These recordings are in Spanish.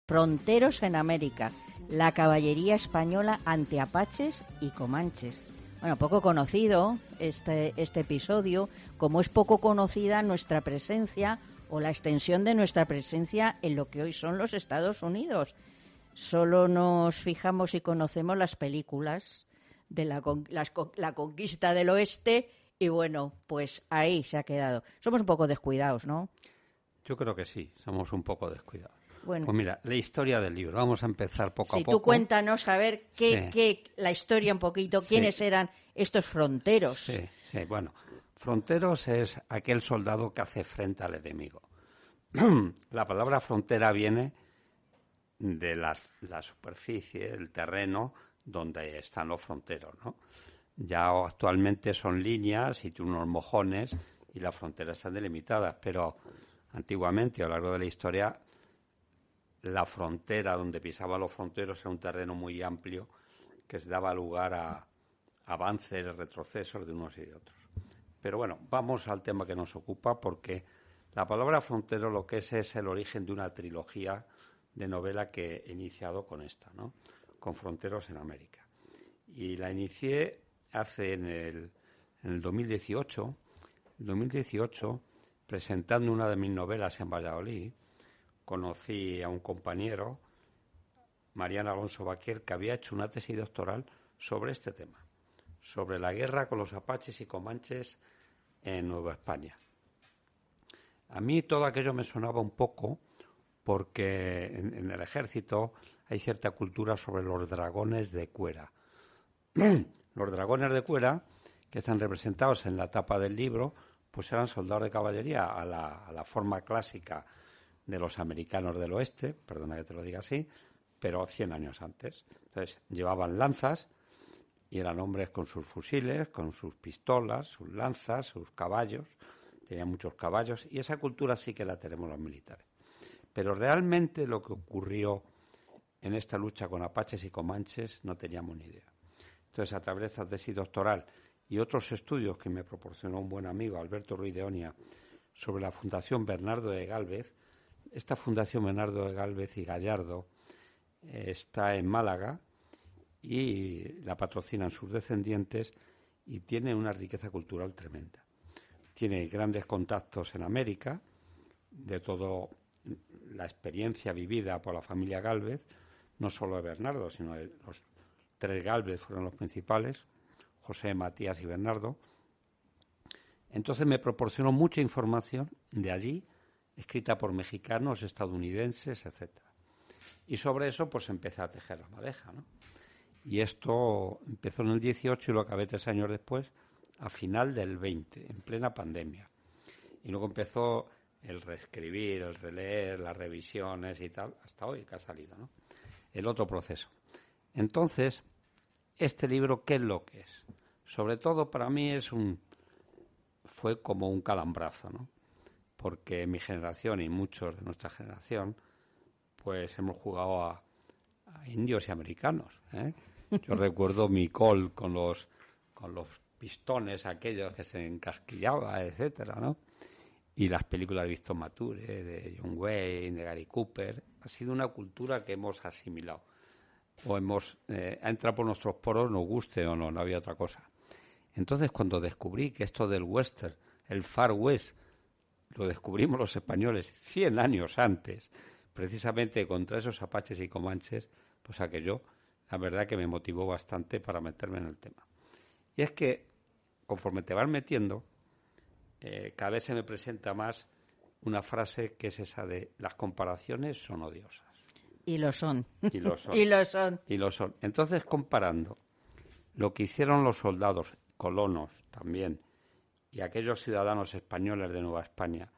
Fronteros en América, la caballería española ante apaches y comanches. Bueno, poco conocido este episodio, como es poco conocida nuestra presencia o la extensión de nuestra presencia en lo que hoy son los Estados Unidos. Solo nos fijamos y conocemos las películas de la conquista del oeste y bueno, pues ahí se ha quedado. Somos un poco descuidados, ¿no? Yo creo que sí, somos un poco descuidados. Bueno. Pues mira, la historia del libro, vamos a empezar poco a poco. Sí, tú cuéntanos a ver la historia un poquito, quiénes eran estos fronteros. Sí, bueno, fronteros es aquel soldado que hace frente al enemigo. La palabra frontera viene de la superficie, el terreno donde están los fronteros, ¿no? Ya actualmente son líneas y unos mojones y las fronteras están delimitadas, pero antiguamente, a lo largo de la historia, la frontera donde pisaban los fronteros era un terreno muy amplio que daba lugar a avances, retrocesos de unos y de otros. Pero bueno, vamos al tema que nos ocupa, porque la palabra frontero lo que es el origen de una trilogía de novela que he iniciado con esta, ¿no? Con Fronteros en América. Y la inicié en el 2018, presentando una de mis novelas en Valladolid. Conocí a un compañero, Mariano Alonso Baquier, que había hecho una tesis doctoral sobre este tema, sobre la guerra con los apaches y comanches en Nueva España. A mí todo aquello me sonaba un poco porque en el ejército hay cierta cultura sobre los dragones de cuera. Los dragones de cuera, que están representados en la tapa del libro, pues eran soldados de caballería a la forma clásica de los americanos del oeste, perdona que te lo diga así, pero 100 años antes. Entonces, llevaban lanzas y eran hombres con sus fusiles, con sus pistolas, sus lanzas, sus caballos. Tenían muchos caballos y esa cultura sí que la tenemos los militares. Pero realmente lo que ocurrió en esta lucha con apaches y comanches no teníamos ni idea. Entonces, a través de esta tesis doctoral y otros estudios que me proporcionó un buen amigo, Alberto Ruiz de Oña, sobre la Fundación Bernardo de Gálvez. Esta Fundación Bernardo de Gálvez y Gallardo está en Málaga y la patrocinan sus descendientes y tiene una riqueza cultural tremenda. Tiene grandes contactos en América, de toda la experiencia vivida por la familia Gálvez, no solo de Bernardo, sino de los tres Gálvez fueron los principales, José, Matías y Bernardo. Entonces me proporcionó mucha información de allí, escrita por mexicanos, estadounidenses, etcétera. Y sobre eso pues empecé a tejer la madeja, ¿no? Y esto empezó en el 18 y lo acabé 3 años después, a final del 20, en plena pandemia. Y luego empezó el reescribir, el releer, las revisiones y tal, hasta hoy que ha salido, ¿no? El otro proceso. Entonces, este libro, ¿qué es lo que es? Sobre todo para mí fue como un calambrazo, ¿no? Porque mi generación y muchos de nuestra generación, pues hemos jugado a indios y americanos, ¿eh? Yo recuerdo mi col con los pistones aquellos que se encasquillaba, etcétera, ¿no? Y las películas de Víctor Mature, de John Wayne, de Gary Cooper. Ha sido una cultura que hemos asimilado. O ha entrado por nuestros poros, nos guste o no, no había otra cosa. Entonces, cuando descubrí que esto del western, el Far West, lo descubrimos los españoles 100 años antes, precisamente contra esos apaches y comanches, pues aquello, la verdad que me motivó bastante para meterme en el tema. Y es que, conforme te vas metiendo, cada vez se me presenta más una frase que es esa de las comparaciones son odiosas. Y lo son. Y lo son. Y lo son. Y lo son. Entonces, comparando lo que hicieron los soldados, colonos también, y aquellos ciudadanos españoles de Nueva España,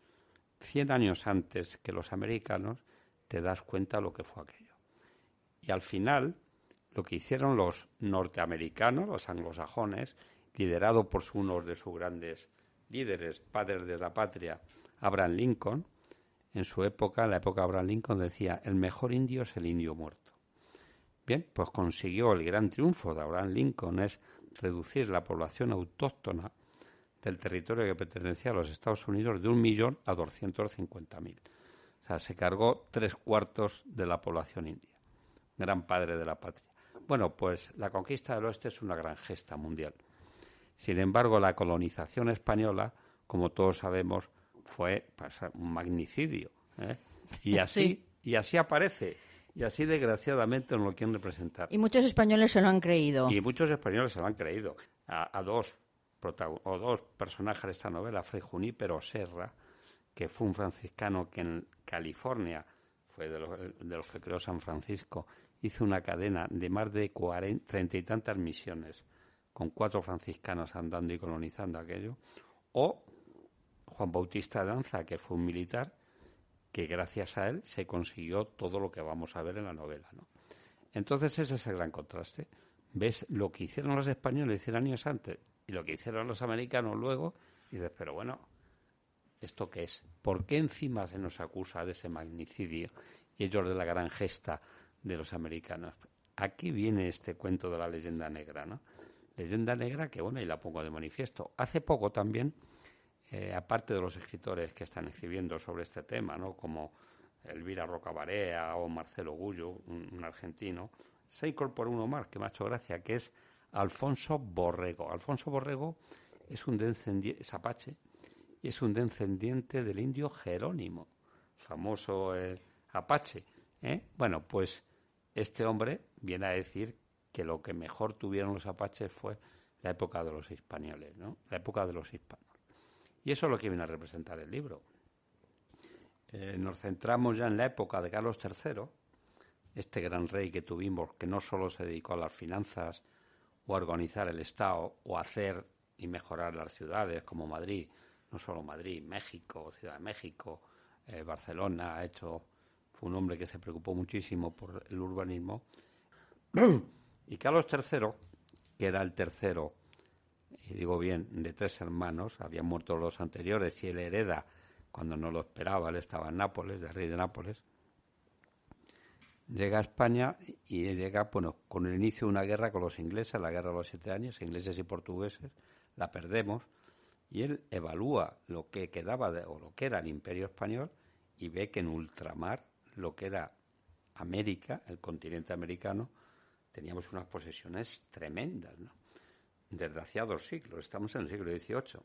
100 años antes que los americanos, te das cuenta de lo que fue aquello. Y al final, lo que hicieron los norteamericanos, los anglosajones, liderados por uno de sus grandes líderes, padres de la patria, Abraham Lincoln, en su época, en la época de Abraham Lincoln, decía, el mejor indio es el indio muerto. Bien, pues consiguió el gran triunfo de Abraham Lincoln, es reducir la población autóctona del territorio que pertenecía a los Estados Unidos de 1 millón a 250.000. O O sea, se cargó 3/4 de la población india. Gran padre de la patria. Bueno, pues la conquista del oeste es una gran gesta mundial. Sin embargo, la colonización española, como todos sabemos, fue un magnicidio, ¿eh? Y así, Sí. y así aparece. Y así, desgraciadamente, nos lo quieren representar. Y muchos españoles se lo han creído. Y muchos españoles se lo han creído. A dos personajes de esta novela, Fray Junípero Serra, que fue un franciscano que en California fue de los que creó San Francisco, hizo una cadena de más de 30 y tantas misiones, con 4 franciscanos andando y colonizando aquello, o Juan Bautista de Anza, que fue un militar, que gracias a él se consiguió todo lo que vamos a ver en la novela, ¿no? Entonces ese es el gran contraste. Ves lo que hicieron los españoles 100 años antes y lo que hicieron los americanos luego, y dices, pero bueno, ¿esto qué es? ¿Por qué encima se nos acusa de ese magnicidio y ellos de la gran gesta de los americanos? Aquí viene este cuento de la leyenda negra, ¿no? Leyenda negra que, bueno, y la pongo de manifiesto. Hace poco también, aparte de los escritores que están escribiendo sobre este tema, ¿no?, como Elvira Rocabarea o Marcelo Gullo, un argentino, se incorporó uno más que me ha hecho gracia, que es Alfonso Borrego. Alfonso Borrego es apache y es un descendiente del indio Jerónimo, famoso apache, ¿eh? Bueno, pues este hombre viene a decir que lo que mejor tuvieron los apaches fue la época de los españoles, ¿no? La época de los hispanos. Y eso es lo que viene a representar el libro. Nos centramos ya en la época de Carlos III, este gran rey que tuvimos, que no solo se dedicó a las finanzas o a organizar el Estado o a hacer y mejorar las ciudades como Madrid, no solo Madrid, México, Ciudad de México, Barcelona, fue un hombre que se preocupó muchísimo por el urbanismo. Y Carlos III, que era el tercero, y digo bien, de 3 hermanos, habían muerto los anteriores y él hereda cuando no lo esperaba, él estaba en Nápoles, el rey de Nápoles, llega a España y llega, bueno, con el inicio de una guerra con los ingleses, la guerra de los 7 años, ingleses y portugueses, la perdemos, y él evalúa lo que quedaba o lo que era el Imperio Español y ve que en ultramar, lo que era América, el continente americano, teníamos unas posesiones tremendas, ¿no?, desde hacía 2 siglos, estamos en el siglo XVIII.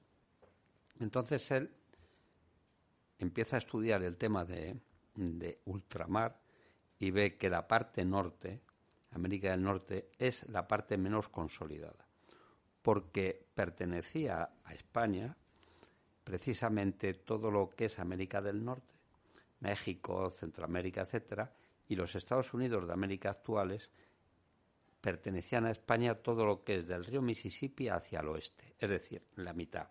Entonces él empieza a estudiar el tema de ultramar y ve que la parte norte, América del Norte, es la parte menos consolidada, porque pertenecía a España precisamente todo lo que es América del Norte, México, Centroamérica, etcétera, y los Estados Unidos de América actuales pertenecían a España todo lo que es del río Mississippi hacia el oeste, es decir, la mitad.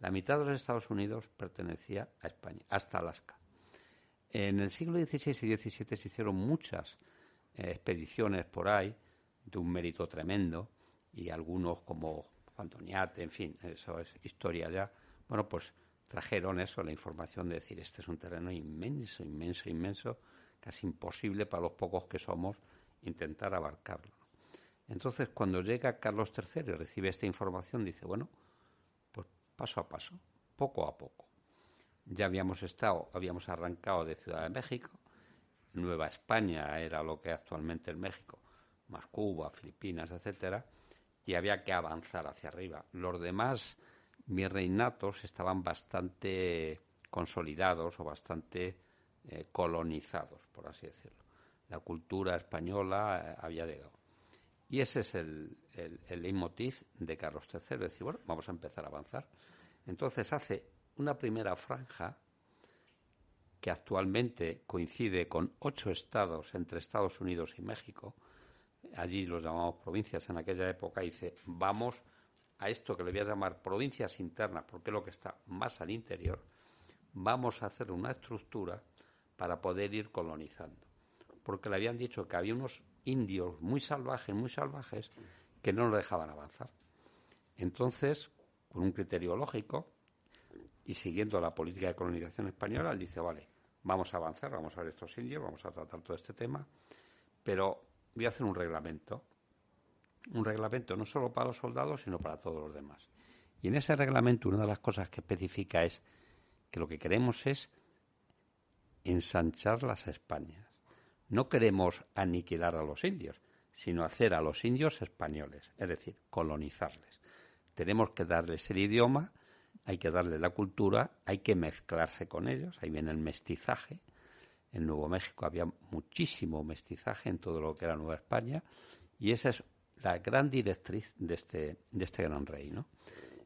La mitad de los Estados Unidos pertenecía a España, hasta Alaska. En el siglo XVI y XVII se hicieron muchas expediciones por ahí, de un mérito tremendo, y algunos como Juan Doñate, en fin, eso es historia ya. Bueno, pues trajeron eso, la información de decir, este es un terreno inmenso, inmenso, inmenso, casi imposible para los pocos que somos intentar abarcarlo. Entonces, cuando llega Carlos III y recibe esta información, dice, bueno, pues paso a paso, poco a poco. Ya habíamos arrancado de Ciudad de México, Nueva España era lo que actualmente es México, más Cuba, Filipinas, etcétera, y había que avanzar hacia arriba. Los demás virreinatos estaban bastante consolidados o bastante colonizados, por así decirlo. La cultura española había llegado. Y ese es el leitmotiv de Carlos III, es decir, bueno, vamos a empezar a avanzar. Entonces hace una primera franja que actualmente coincide con 8 estados entre Estados Unidos y México. Allí los llamamos provincias en aquella época, y dice, vamos a esto que le voy a llamar provincias internas, porque es lo que está más al interior, vamos a hacer una estructura para poder ir colonizando. Porque le habían dicho que había unos indios muy salvajes, que no nos dejaban avanzar. Entonces, con un criterio lógico y siguiendo la política de colonización española, él dice, vale, vamos a avanzar, vamos a ver estos indios, vamos a tratar todo este tema, pero voy a hacer un reglamento no solo para los soldados, sino para todos los demás. Y en ese reglamento una de las cosas que especifica es que lo que queremos es ensanchar las Españas. No queremos aniquilar a los indios, sino hacer a los indios españoles, es decir, colonizarles. Tenemos que darles el idioma, hay que darles la cultura, hay que mezclarse con ellos, ahí viene el mestizaje. En Nuevo México había muchísimo mestizaje en todo lo que era Nueva España, y esa es la gran directriz de este gran rey, ¿no?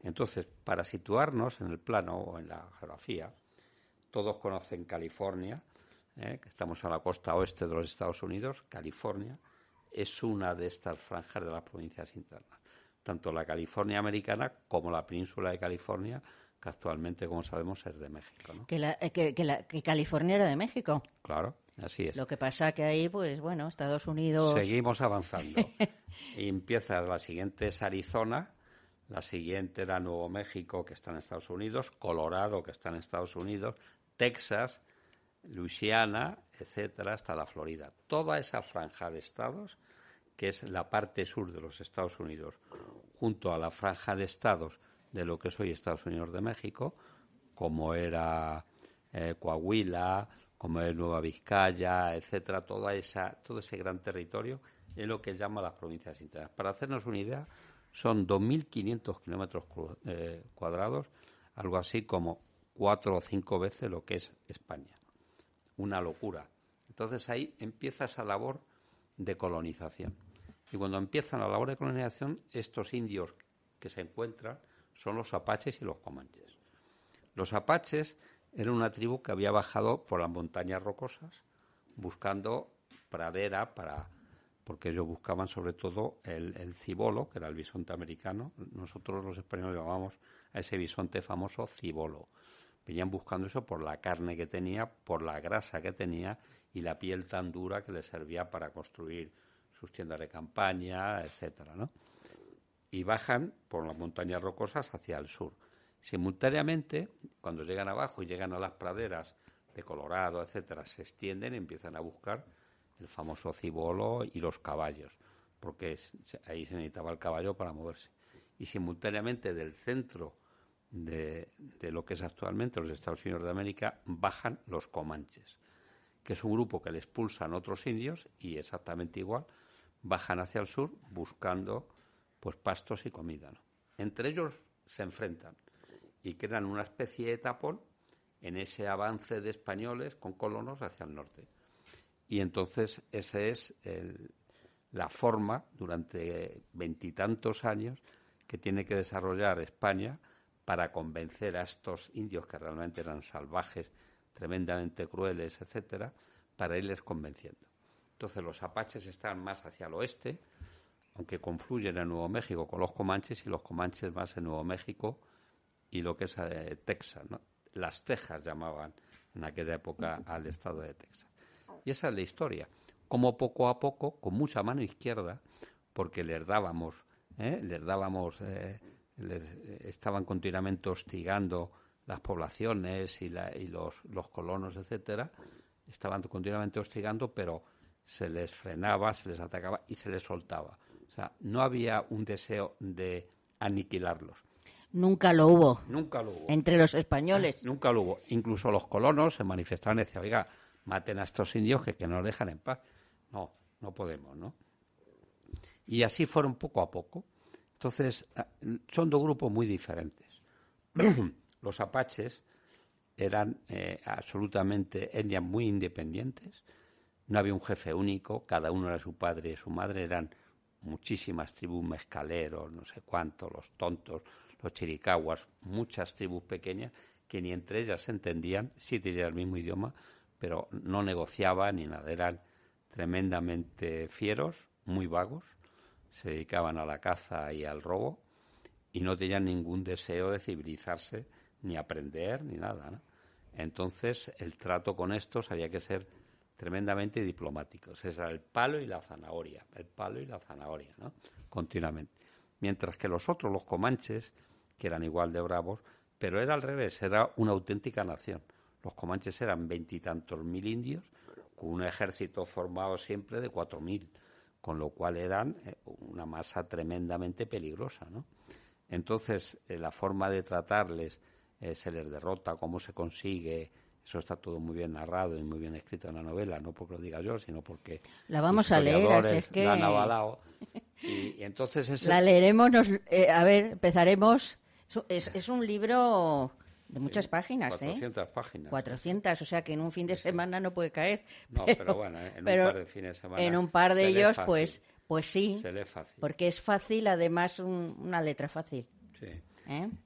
Entonces, para situarnos en el plano o en la geografía, todos conocen California, que estamos a la costa oeste de los Estados Unidos. California es una de estas franjas de las provincias internas, tanto la California americana como la península de California, que actualmente, como sabemos, es de México, ¿no? Que California era de México. Claro, así es. Lo que pasa que ahí, pues bueno, Estados Unidos... Seguimos avanzando. Y empieza, la siguiente es Arizona, la siguiente era Nuevo México, que está en Estados Unidos, Colorado, que está en Estados Unidos, Texas, Luisiana, etcétera, hasta la Florida. Toda esa franja de estados, que es la parte sur de los Estados Unidos, junto a la franja de estados de lo que es hoy Estados Unidos de México, como era Coahuila, como es Nueva Vizcaya, etcétera, todo ese gran territorio es lo que llama las provincias internas. Para hacernos una idea, son 2.500 kilómetros cuadrados, algo así como 4 o 5 veces lo que es España. Una locura. Entonces ahí empieza esa labor de colonización. Y cuando empieza la labor de colonización, estos indios que se encuentran son los apaches y los comanches. Los apaches eran una tribu que había bajado por las montañas rocosas buscando pradera porque ellos buscaban sobre todo el cibolo, que era el bisonte americano. Nosotros los españoles llamábamos a ese bisonte famoso cibolo. Venían buscando eso por la carne que tenía, por la grasa que tenía y la piel tan dura que les servía para construir sus tiendas de campaña, etcétera, ¿no? Y bajan por las montañas rocosas hacia el sur. Simultáneamente, cuando llegan abajo y llegan a las praderas de Colorado, etcétera, se extienden y empiezan a buscar el famoso cibolo y los caballos, porque ahí se necesitaba el caballo para moverse. Y simultáneamente del centro de lo que es actualmente los Estados Unidos de América bajan los comanches, que es un grupo que le expulsan otros indios y exactamente igual bajan hacia el sur buscando pues pastos y comida, ¿no? Entre ellos se enfrentan y crean una especie de tapón en ese avance de españoles con colonos hacia el norte. Y entonces esa es la forma durante 20 y tantos años que tiene que desarrollar España para convencer a estos indios que realmente eran salvajes, tremendamente crueles, etcétera, para irles convenciendo. Entonces los apaches están más hacia el oeste, aunque confluyen en Nuevo México con los comanches, y los comanches más en Nuevo México y lo que es Texas, ¿no? Las Tejas llamaban en aquella época al estado de Texas. Y esa es la historia. Como poco a poco, con mucha mano izquierda, porque les estaban continuamente hostigando las poblaciones y los colonos, etcétera, estaban continuamente hostigando, pero se les frenaba, se les atacaba y se les soltaba. O sea, no había un deseo de aniquilarlos. Nunca lo hubo. Nunca lo hubo. Entre los españoles. Nunca lo hubo. Incluso los colonos se manifestaban y decían, oiga, maten a estos indios que nos dejan en paz. No, no podemos, ¿no? Y así fueron poco a poco. Entonces, son dos grupos muy diferentes. Los apaches eran absolutamente etnias muy independientes. No había un jefe único, cada uno era su padre y su madre. Eran muchísimas tribus, mezcaleros, no sé cuántos, los tontos, los chiricahuas, muchas tribus pequeñas que ni entre ellas se entendían, sí tenían el mismo idioma, pero no negociaban ni nada. Eran tremendamente fieros, muy vagos, se dedicaban a la caza y al robo y no tenían ningún deseo de civilizarse, ni aprender, ni nada, ¿no? Entonces, el trato con estos había que ser tremendamente diplomático. Ese era el palo y la zanahoria, ¿no? Continuamente. Mientras que los otros, los comanches, que eran igual de bravos, pero era al revés, era una auténtica nación. Los comanches eran 20 y tantos mil indios, con un ejército formado siempre de 4.000, con lo cual eran una masa tremendamente peligrosa, ¿no? Entonces, la forma de tratarles se les derrota, cómo se consigue, Eso está todo muy bien narrado y muy bien escrito en la novela, no porque lo diga yo, sino porque la vamos a leer, así es que la han avalado. Y entonces la leeremos. A ver, empezaremos. Es un libro de muchas páginas, 400 páginas. 400, o sea que en un fin de semana no puede caer. No, pero bueno, en un par de fines de semana. En un par de ellos, pues sí. Se lee fácil. Porque es fácil, además, una letra fácil. Sí.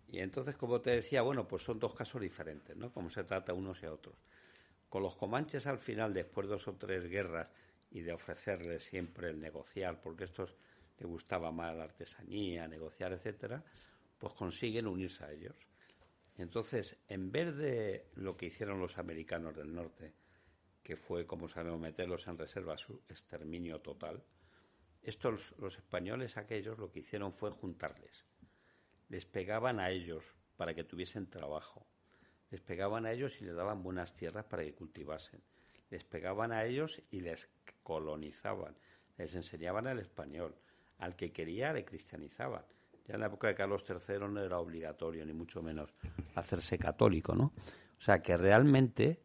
Y entonces, como te decía, bueno, pues son dos casos diferentes, ¿no? Como se trata unos y a otros. Con los comanches, al final, después de 2 o 3 guerras y de ofrecerles siempre el negociar, porque a estos les gustaba más la artesanía, negociar, etcétera, pues consiguen unirse a ellos. Entonces, en vez de lo que hicieron los americanos del norte, que fue, como sabemos, meterlos en reserva, su exterminio total, estos, los españoles aquellos, lo que hicieron fue juntarles. Les pegaban a ellos para que tuviesen trabajo. Les pegaban a ellos y les daban buenas tierras para que cultivasen. Les pegaban a ellos y les colonizaban. Les enseñaban el español. Al que quería le cristianizaban. Ya en la época de Carlos III no era obligatorio, ni mucho menos, hacerse católico, ¿no? O sea, que realmente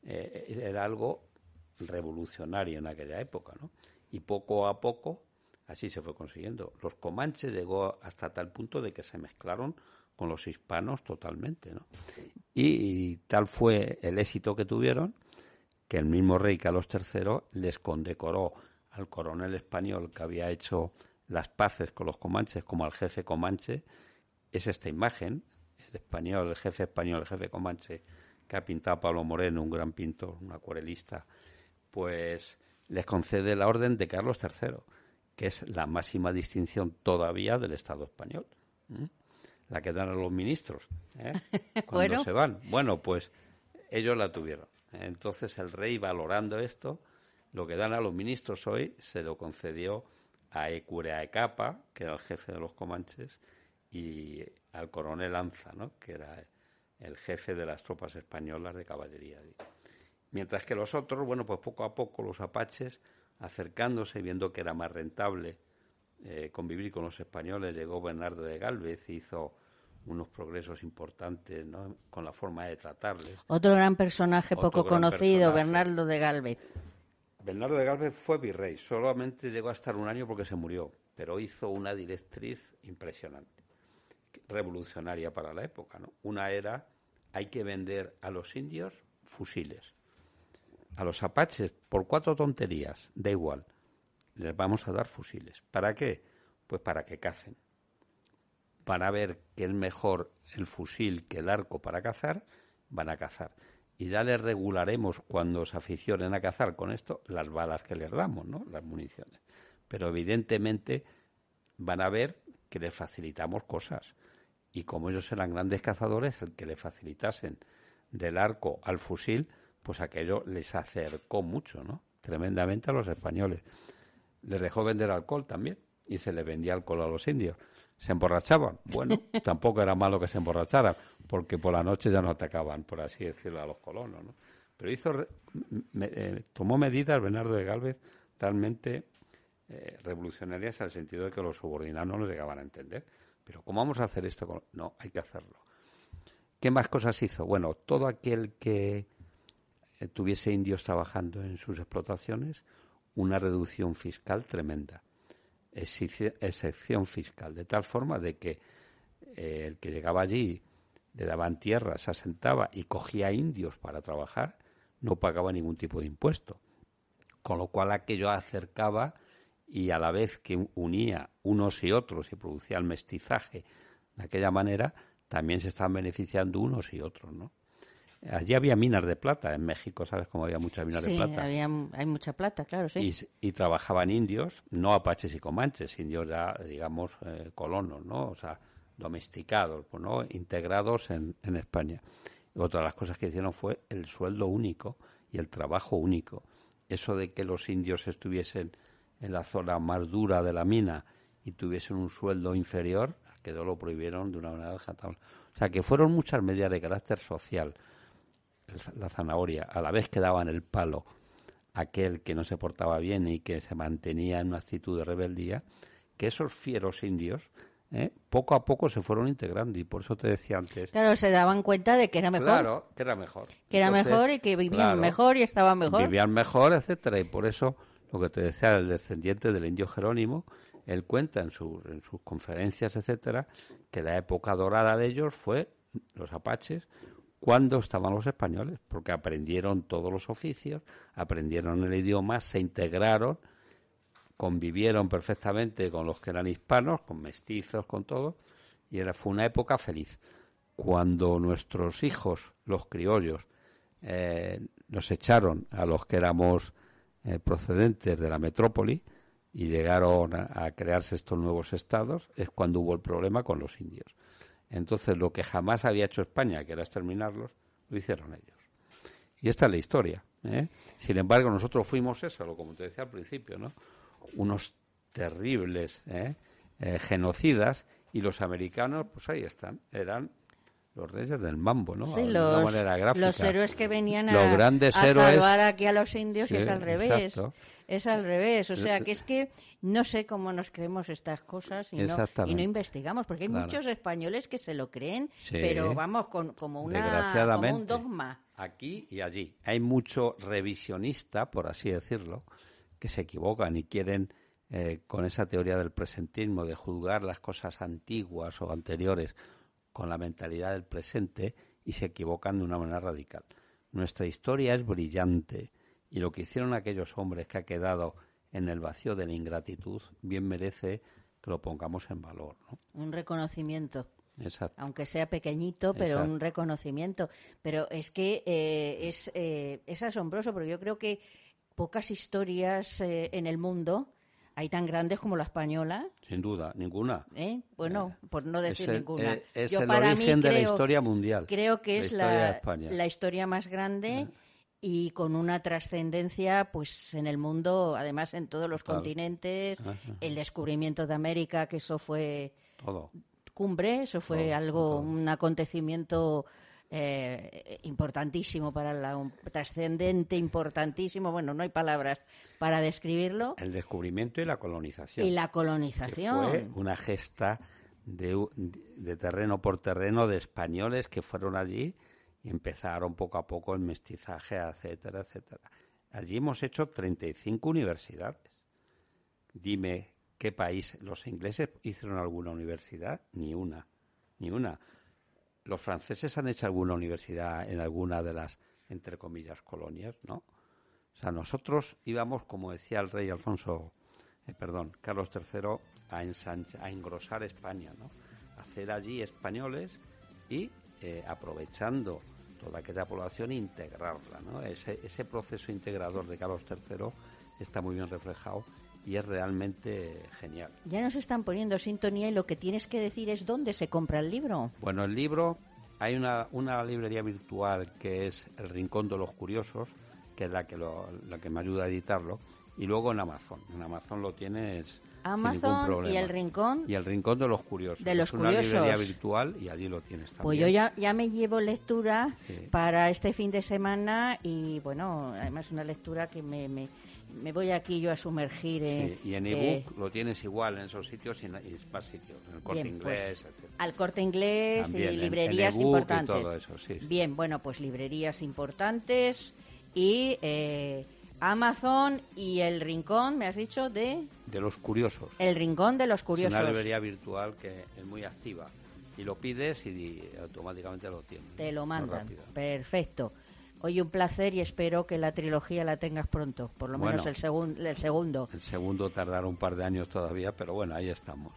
era algo revolucionario en aquella época, ¿no? Y poco a poco así se fue consiguiendo. Los comanches llegó hasta tal punto de que se mezclaron con los hispanos totalmente, ¿no? Y tal fue el éxito que tuvieron que el mismo rey Carlos III les condecoró al coronel español que había hecho las paces con los comanches como al jefe comanche. Es esta imagen, el español, el jefe comanche, que ha pintado Pablo Moreno, un gran pintor, un acuarelista, pues les concede la orden de Carlos III, que es la máxima distinción todavía del Estado español, la que dan a los ministros cuando se van. Bueno, pues ellos la tuvieron. Entonces el rey, valorando esto, lo que dan a los ministros hoy se lo concedió a Ecureaecapa, que era el jefe de los comanches, y al coronel Anza, ¿no?, que era el jefe de las tropas españolas de caballería. Mientras que los otros, bueno, pues poco a poco los apaches, acercándose, viendo que era más rentable convivir con los españoles, llegó Bernardo de Gálvez y hizo unos progresos importantes, ¿no?, con la forma de tratarles. Otro gran personaje poco conocido, Bernardo de Gálvez. Bernardo de Gálvez fue virrey, solamente llegó a estar 1 año porque se murió, pero hizo una directriz impresionante, revolucionaria para la época, ¿no? Una era, hay que vender a los indios fusiles. A los apaches, por 4 tonterías, da igual, les vamos a dar fusiles. ¿Para qué? Pues para que cacen. Para ver que es mejor el fusil que el arco para cazar, van a cazar. Y ya les regularemos cuando se aficionen a cazar con esto las balas que les damos, ¿no?, las municiones. Pero evidentemente van a ver que les facilitamos cosas. Y como ellos eran grandes cazadores, el que le facilitasen del arco al fusil, pues aquello les acercó mucho, ¿no?, tremendamente a los españoles. Les dejó vender alcohol también, y se les vendía alcohol a los indios. ¿Se emborrachaban? Bueno, tampoco era malo que se emborracharan, porque por la noche ya no atacaban, por así decirlo, a los colonos, ¿no? Pero tomó medidas Bernardo de Gálvez realmente revolucionarias, al sentido de que los subordinados no lo llegaban a entender. Pero ¿cómo vamos a hacer esto? No, hay que hacerlo. ¿Qué más cosas hizo? Bueno, todo aquel que tuviese indios trabajando en sus explotaciones, una reducción fiscal tremenda. Excepción fiscal, de tal forma de que el que llegaba allí, le daban tierra, se asentaba y cogía indios para trabajar, no pagaba ningún tipo de impuesto. Con lo cual aquello acercaba, y a la vez que unía unos y otros y producía el mestizaje de aquella manera, también se estaban beneficiando unos y otros, ¿no? Allí había minas de plata, en México, ¿sabes cómo había muchas minas de plata? Sí, hay mucha plata, claro, sí. Y trabajaban indios, no apaches y comanches, indios ya, digamos, colonos, ¿no? O sea, domesticados, pues, ¿no?, integrados en España. Y otra de las cosas que hicieron fue el sueldo único y el trabajo único. Eso de que los indios estuviesen en la zona más dura de la mina y tuviesen un sueldo inferior, que no lo prohibieron de una manera rajatabla. O sea, que fueron muchas medidas de carácter social. La zanahoria, a la vez que daban el palo a aquel que no se portaba bien y que se mantenía en una actitud de rebeldía, que esos fieros indios poco a poco se fueron integrando, y por eso te decía antes. Claro, se daban cuenta de que era mejor. Claro, que era mejor. Que era Entonces, mejor y que vivían claro, mejor y estaban mejor. Vivían mejor, etcétera, y por eso lo que te decía el descendiente del indio Jerónimo, él cuenta en sus conferencias, etcétera, que la época dorada de ellos fue los apaches cuando estaban los españoles, porque aprendieron todos los oficios, aprendieron el idioma, se integraron, convivieron perfectamente con los que eran hispanos, con mestizos, con todo, y fue una época feliz. Cuando nuestros hijos, los criollos, nos echaron a los que éramos procedentes de la metrópoli y llegaron a crearse estos nuevos estados, es cuando hubo el problema con los indios. Entonces, lo que jamás había hecho España, que era exterminarlos, lo hicieron ellos. Y esta es la historia, ¿eh? Sin embargo, nosotros fuimos eso, como te decía al principio, ¿no? Unos terribles genocidas, y los americanos, pues ahí están, eran los reyes del mambo, ¿no? Sí, de una manera gráfica. los héroes que venían los grandes héroes, salvar aquí a los indios, sí, y es al revés. Exacto. Es al revés, o sea, que es que no sé cómo nos creemos estas cosas y no investigamos, porque hay muchos españoles que se lo creen, sí, pero vamos, como como un dogma. Aquí y allí. Hay mucho revisionista, por así decirlo, que se equivocan y quieren, con esa teoría del presentismo, de juzgar las cosas antiguas o anteriores con la mentalidad del presente, y se equivocan de una manera radical. Nuestra historia es brillante, y lo que hicieron aquellos hombres, que ha quedado en el vacío de la ingratitud, bien merece que lo pongamos en valor, ¿no? Un reconocimiento. Exacto. Aunque sea pequeñito, pero exacto, un reconocimiento. Pero es que es asombroso, porque yo creo que pocas historias en el mundo hay tan grandes como la española. Sin duda, ninguna. Bueno, por no decir ninguna. Es el origen de la historia mundial. Creo que es la historia más grande y con una trascendencia, pues, en el mundo, además en todos los continentes. El descubrimiento de América, que eso fue todo cumbre, eso fue un acontecimiento importantísimo trascendente, importantísimo. Bueno, no hay palabras para describirlo. El descubrimiento y la colonización. Que fue una gesta de terreno por terreno de españoles que fueron allí y empezaron poco a poco el mestizaje, etcétera, etcétera. Allí hemos hecho 35 universidades. Dime, ¿qué país? ¿Los ingleses hicieron alguna universidad? Ni una. ¿Los franceses han hecho alguna universidad en alguna de las, entre comillas, colonias? ¿No? O sea, nosotros íbamos, como decía el rey Carlos III, a engrosar España, ¿no? A hacer allí españoles y aprovechando toda aquella población, integrarla, ¿no? Ese proceso integrador de Carlos III está muy bien reflejado y es realmente genial. Ya nos están poniendo sintonía y lo que tienes que decir es dónde se compra el libro. Bueno, el libro, hay una librería virtual que es El Rincón de los Curiosos, que es la que me ayuda a editarlo, y luego en Amazon. En Amazon lo tienes Amazon sin ningún problema. Y El Rincón. Y El Rincón de los Curiosos. Es una librería virtual y allí lo tienes también. Pues yo ya me llevo lectura para este fin de semana y, bueno, además una lectura que me voy aquí yo a sumergir. Y en ebook lo tienes igual en esos sitios y en más sitios, en el Corte Inglés, pues, etc. Al Corte Inglés también, y librerías en importantes. Y todo eso, sí. Bien, bueno, pues librerías importantes y Amazon y El Rincón, me has dicho, de los Curiosos. El Rincón de los Curiosos. Es una librería virtual que es muy activa. Y lo pides y automáticamente lo tienes. Te lo mandan. Perfecto. Oye, un placer y espero que la trilogía la tengas pronto, por lo menos el segundo. El segundo tardará un par de años todavía, pero bueno, ahí estamos.